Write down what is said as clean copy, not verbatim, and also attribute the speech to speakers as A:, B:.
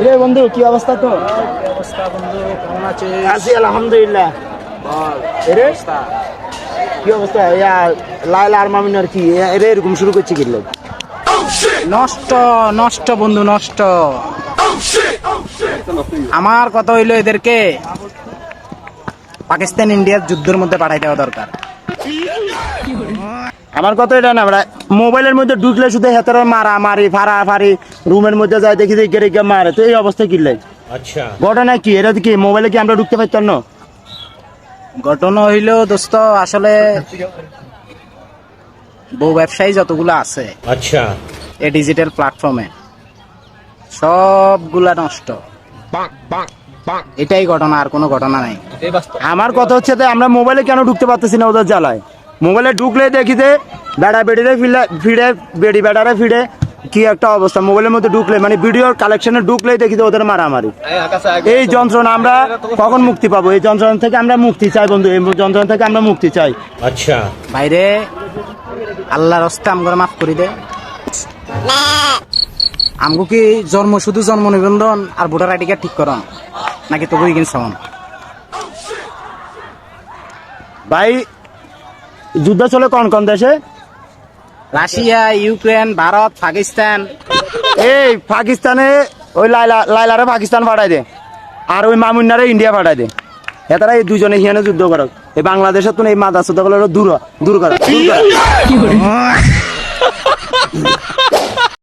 A: রে বন্ধু কি অবস্থা তো?
B: অবস্থা বন্ধু, কেমন আছিস?
A: আছি আলহামদুলিল্লাহ।
B: বল
A: এরে
B: অবস্থা।
A: কি অবস্থা? লাইলা আর মামিনার কি এরে এরকম শুরু করছে কিনলো?
B: নষ্ট নষ্ট বন্ধু নষ্ট। আমার কথা হইলো এদেরকে পাকিস্তান ইন্ডিয়ার যুদ্ধের মধ্যে পাঠাই দেওয়া দরকার।
A: আমার কথা এটা না, মোবাইলের মধ্যে ঢুকলে শুধু হেতারা মারামারি ফাড়াফাড়ি, রুমের মধ্যে যায় দেখি দেখে রেখে মারে, তো এই অবস্থা কিনলে
B: আচ্ছা,
A: ঘটনা কি? এটা কি মোবাইলে কি আমরা ঢুকতে পারতাম না?
B: ঘটনা হইলো দোস্ত, আসলে বউ ব্যবসায়ী যতগুলো আছে
C: अच्छा
B: এই ডিজিটাল প্ল্যাটফর্মে সবগুলা নষ্ট। এটাই ঘটনা, আর কোনো ঘটনা নাই।
A: আমার কথা হচ্ছে যে আমরা মোবাইলে কেন ঢুকতে পারতেছি না ওদের জ্বালায়? মোবাইলে ঢুকলে দেখি যে বেড়া বেড়িরে ফিরে বেড়ি বেড়ারে ফিরে কি একটা অবস্থা। মোবাইলের মধ্যে ঢুকলে মানে ভিডিওর কালেকশনে ঢুকলেই দেখি যে ওদের মারামারি। এই যন্ত্রণা আমরা কখন মুক্তি পাবো? এই যন্ত্রণা থেকে আমরা মুক্তি চাই বন্ধু, এই যন্ত্রণা থেকে আমরা মুক্তি চাই।
C: अच्छा
B: বাইরে আল্লাহর রাস্তা আমগরে মাফ করে দে। আমগো কি জন্ম শুধু জন্ম নিবন্ধন আর ভোটার আইডি কার্ড ঠিক করন, নাকি তো বই কিনছ?
A: ভাই যুদ্ধ চলে কোন কোন দেশে?
B: Russia, Ukraine, Bharat, Pakistan.
A: এই পাকিস্তানে ওই লাইলারে পাকিস্তান পাঠাই দে, আর ওই মামুন্নারে ইন্ডিয়া পাঠাই দে। এতারা এই দুজনে হিয়ানে যুদ্ধ করক। এই বাংলাদেশের তো এই মাদা সুদা দূর করা।